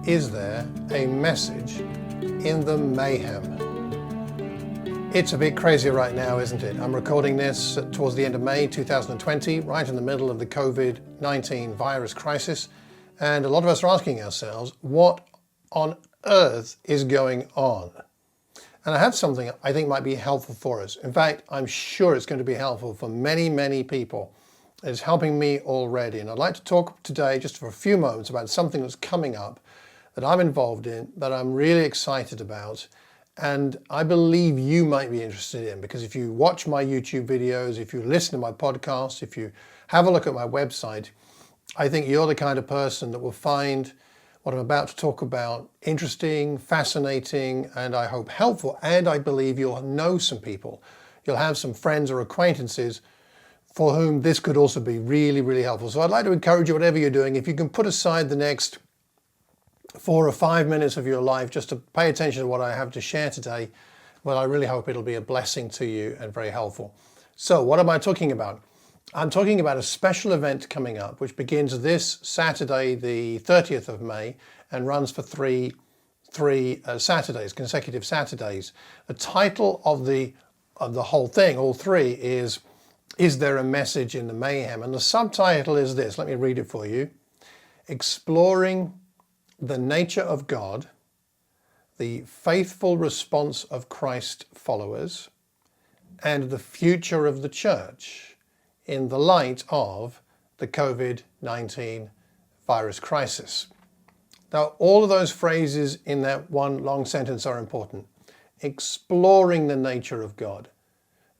is there a message in the mayhem? It's a bit crazy right now, isn't it? I'm recording this towards the end of May 2020, right in the middle of the COVID-19 virus crisis. And a lot of us are asking ourselves, what on earth is going on? And I have something I think might be helpful for us. In fact, I'm sure it's going to be helpful for many, many people. It's helping me already. And I'd like to talk today just for a few moments about something that's coming up that I'm involved in, that I'm really excited about. And I believe you might be interested in, because if you watch my YouTube videos, if you listen to my podcast, if you have a look at my website, I think you're the kind of person that will find what I'm about to talk about interesting, fascinating, and I hope helpful. And I believe you'll know some people. You'll have some friends or acquaintances for whom this could also be really, really helpful. So I'd like to encourage you, whatever you're doing, if you can put aside the next 4 or 5 minutes of your life just to pay attention to what I have to share today, well, I really hope it'll be a blessing to you and very helpful. So what am I talking about? I'm talking about a special event coming up, which begins this Saturday, the 30th of May, and runs for three Saturdays, consecutive Saturdays. The title of the whole thing, all three, is there a message in the mayhem? And the subtitle is this. Let me read it for you. Exploring the nature of God, the faithful response of Christ followers, and the future of the church in the light of the COVID-19 virus crisis. Now, all of those phrases in that one long sentence are important. Exploring the nature of God.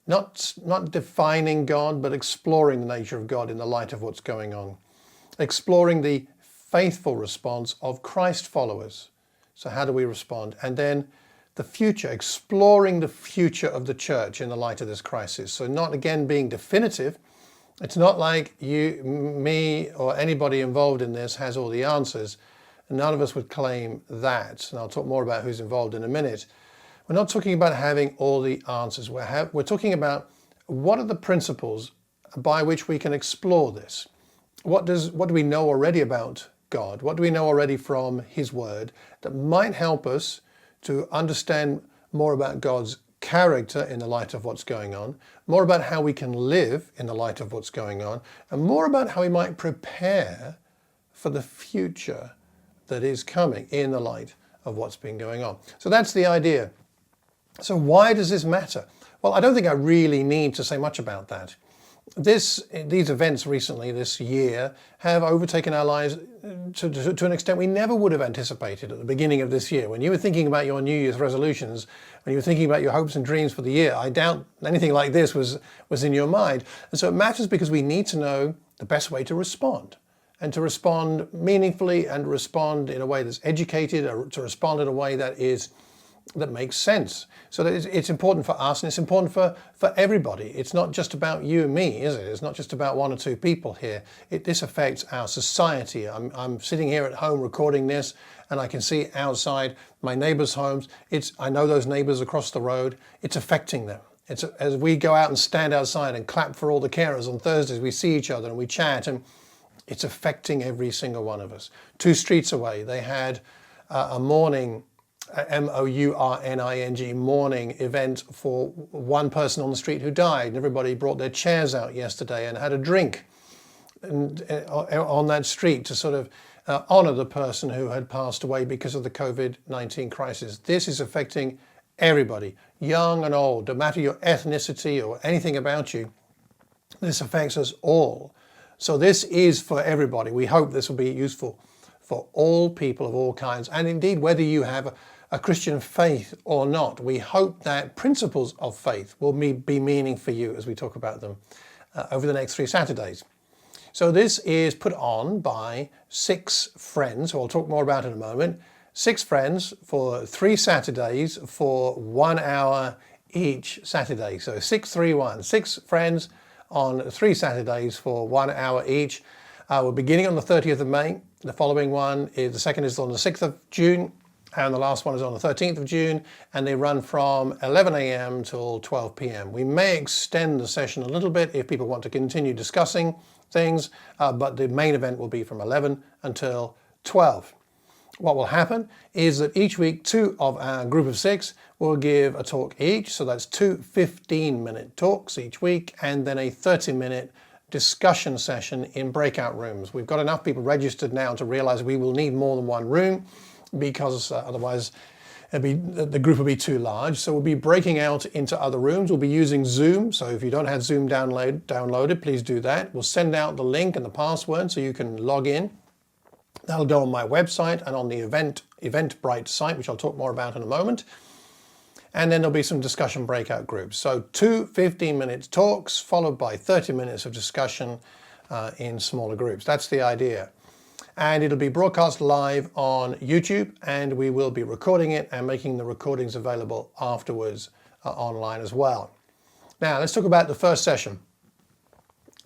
Not defining God, but exploring the nature of God in the light of what's going on. Exploring the faithful response of Christ followers. So how do we respond? And then the future, exploring the future of the church in the light of this crisis. So not again being definitive. It's not like you, me, or anybody involved in this has all the answers. None of us would claim that. And I'll talk more about who's involved in a minute. We're not talking about having all the answers. We're talking about what are the principles by which we can explore this. What do we know already about God? What do we know already from His Word that might help us to understand more about God's character in the light of what's going on, more about how we can live in the light of what's going on, and more about how we might prepare for the future that is coming in the light of what's been going on. So that's the idea. So why does this matter? Well, I don't think I really need to say much about that. These events recently, this year, have overtaken our lives to an extent we never would have anticipated at the beginning of this year. When you were thinking about your New Year's resolutions, when you were thinking about your hopes and dreams for the year, I doubt anything like this was in your mind. And so it matters because we need to know the best way to respond, and to respond meaningfully, and respond in a way that's educated, or to respond in a way that makes sense. So that it's important for us, and it's important for everybody. It's not just about you and me, is it? It's not just about one or two people here. This affects our society. I'm sitting here at home recording this, and I can see outside my neighbours' homes. I know those neighbours across the road. It's affecting them. As we go out and stand outside and clap for all the carers on Thursdays, we see each other and we chat, and it's affecting every single one of us. 2 streets away, they had a morning, mourning, mourning event for one person on the street who died. And everybody brought their chairs out yesterday and had a drink on that street to sort of honour the person who had passed away because of the COVID-19 crisis. This is affecting everybody, young and old, no matter your ethnicity or anything about you. This affects us all. So this is for everybody. We hope this will be useful for all people of all kinds, and indeed whether you have a Christian faith or not. We hope that principles of faith will be meaning for you as we talk about them over the next 3 Saturdays. So this is put on by 6 friends, who I'll talk more about in a moment. 6 friends for 3 Saturdays for 1 hour each Saturday. So 631, 6 friends on 3 Saturdays for 1 hour each. We're beginning on the 30th of May. The following one is, the second is on the 6th of June, and the last one is on the 13th of June, and they run from 11 a.m. till 12 p.m. We may extend the session a little bit if people want to continue discussing things, but the main event will be from 11 until 12. What will happen is that each week, 2 of our group of 6 will give a talk each. So that's 2 15-minute talks each week, and then a 30-minute discussion session in breakout rooms. We've got enough people registered now to realize we will need more than one room, because otherwise the group will be too large. So we'll be breaking out into other rooms. We'll be using Zoom. So if you don't have Zoom downloaded, please do that. We'll send out the link and the password so you can log in. That'll go on my website and on the Eventbrite site, which I'll talk more about in a moment. And then there'll be some discussion breakout groups. So 2 15-minute talks followed by 30 minutes of discussion in smaller groups. That's the idea. And it'll be broadcast live on YouTube, and we will be recording it and making the recordings available afterwards online as well. Now let's talk about the first session.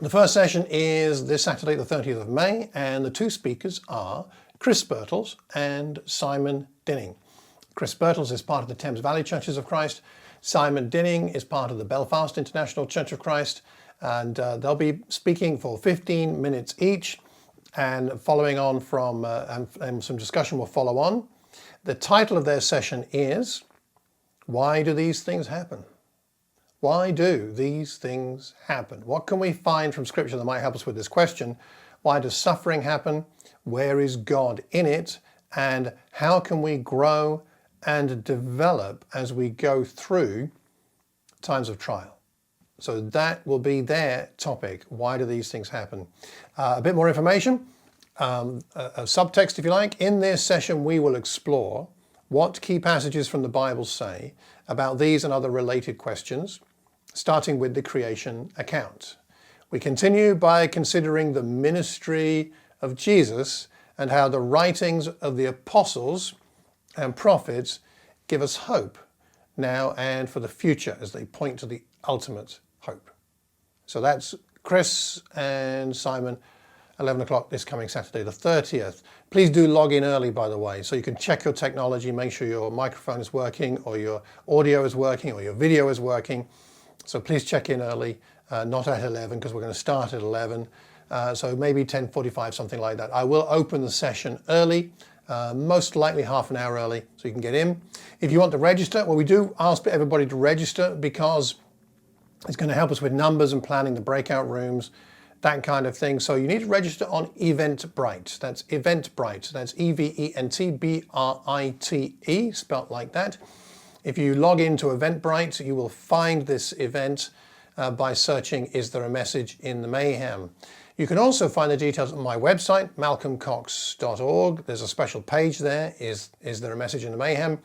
The first session is this Saturday, the 30th of May, and the 2 speakers are Chris Birtles and Simon Dinning. Chris Birtles is part of the Thames Valley Churches of Christ. Simon Dinning is part of the Belfast International Church of Christ, and they'll be speaking for 15 minutes each, and following on from and some discussion will follow on. The title of their session is, Why Do These Things Happen? Why do these things happen? What can we find from Scripture that might help us with this question? Why does suffering happen? Where is God in it? And how can we grow and develop as we go through times of trial? So that will be their topic. Why do these things happen? A bit more information, a subtext if you like. In this session we will explore what key passages from the Bible say about these and other related questions, starting with the creation account. We continue by considering the ministry of Jesus and how the writings of the apostles and prophets give us hope now and for the future as they point to the ultimate hope. So that's Chris and Simon, 11 o'clock this coming Saturday the 30th. Please do log in early, by the way, so you can check your technology, make sure your microphone is working or your audio is working or your video is working. So please check in early, not at 11 because we're going to start at 11. So maybe 10:45, something like that. I will open the session early, most likely half an hour early, so you can get in. If you want to register, well, we do ask everybody to register because it's going to help us with numbers and planning the breakout rooms, that kind of thing. So you need to register on Eventbrite. That's Eventbrite. That's Eventbrite, spelt like that. If you log into Eventbrite, you will find this event by searching, Is There a Message in the Mayhem? You can also find the details on my website, malcolmcox.org. There's a special page there, Is There a Message in the Mayhem?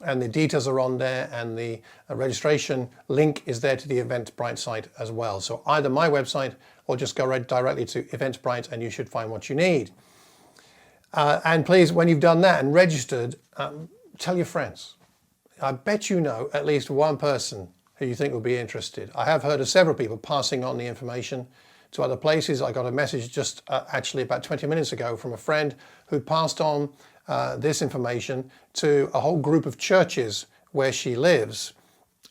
And the details are on there, and the registration link is there to the Eventbrite site as well. So either my website or just go right directly to Eventbrite and you should find what you need. And please, when you've done that and registered, tell your friends. I bet you know at least one person who you think will be interested. I have heard of several people passing on the information to other places. I got a message just actually about 20 minutes ago from a friend who passed on this information to a whole group of churches where she lives,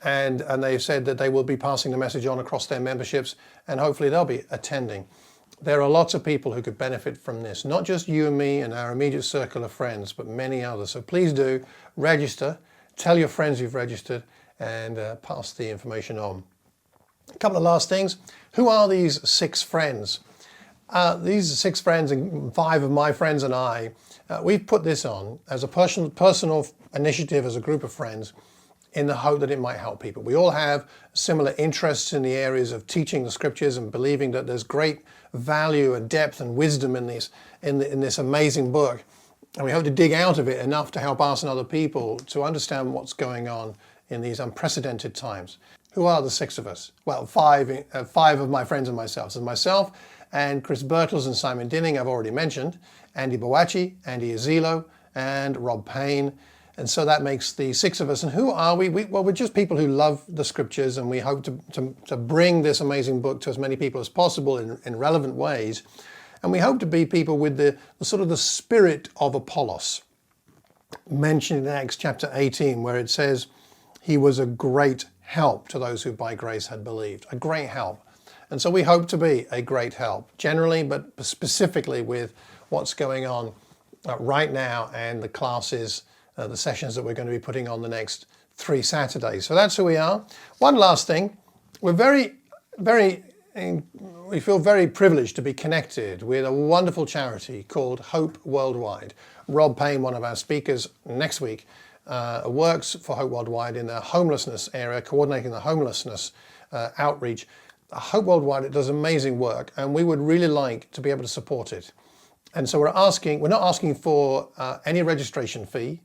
and they've said that they will be passing the message on across their memberships, and hopefully they'll be attending. There are lots of people who could benefit from this, not just you and me and our immediate circle of friends, but many others. So please do register, tell your friends you've registered, and pass the information on. A couple of last things. Who are these 6 friends? These 6 friends, and 5 of my friends and I, we've put this on as a personal initiative as a group of friends in the hope that it might help people. We all have similar interests in the areas of teaching the scriptures and believing that there's great value and depth and wisdom in this amazing book. And we hope to dig out of it enough to help us and other people to understand what's going on in these unprecedented times. Who are the 6 of us? Well, 5 of my friends and myself. So myself and Chris Birtles and Simon Dinning I've already mentioned, Andy Bowachi, Andy Azilo, and Rob Payne. And so that makes the 6 of us. And who are we? Well, we're just people who love the scriptures, and we hope to bring this amazing book to as many people as possible in relevant ways. And we hope to be people with the sort of the spirit of Apollos, mentioned in Acts chapter 18, where it says, he was a great help to those who by grace had believed. A great help. And so we hope to be a great help, generally, but specifically with what's going on right now, and the classes, the sessions that we're going to be putting on the next 3 Saturdays. So that's who we are. One last thing, we're we feel very privileged to be connected with a wonderful charity called Hope Worldwide. Rob Payne, one of our speakers next week, works for Hope Worldwide in the homelessness area, coordinating the homelessness outreach. Hope Worldwide, it does amazing work, and we would really like to be able to support it. And so we're not asking for any registration fee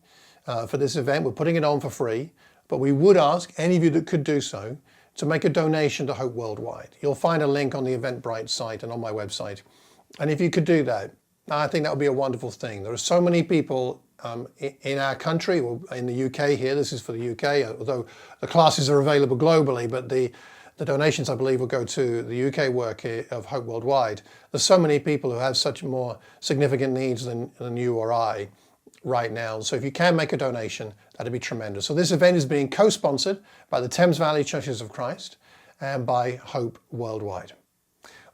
for this event. We're putting it on for free, but we would ask any of you that could do so to make a donation to Hope Worldwide. You'll find a link on the Eventbrite site and on my website. And if you could do that, I think that would be a wonderful thing. There are so many people in our country, or in the UK here, this is for the UK, although the classes are available globally, but the donations, I believe, will go to the UK work of Hope Worldwide. There's so many people who have such more significant needs than you or I right now. So if you can make a donation, that'd be tremendous. So this event is being co-sponsored by the Thames Valley Churches of Christ and by Hope Worldwide.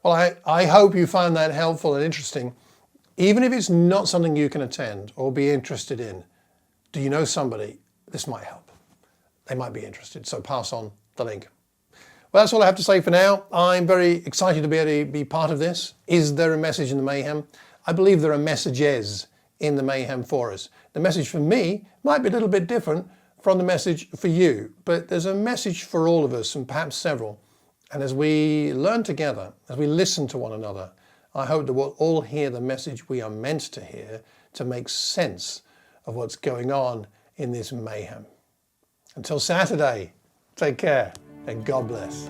Well, I hope you found that helpful and interesting. Even if it's not something you can attend or be interested in, do you know somebody this might help? They might be interested, so pass on the link. Well, that's all I have to say for now. I'm very excited to be able to be part of this. Is there a message in the mayhem? I believe there are messages in the mayhem for us. The message for me might be a little bit different from the message for you, but there's a message for all of us, and perhaps several. And as we learn together, as we listen to one another, I hope that we'll all hear the message we are meant to hear to make sense of what's going on in this mayhem. Until Saturday, take care and God bless.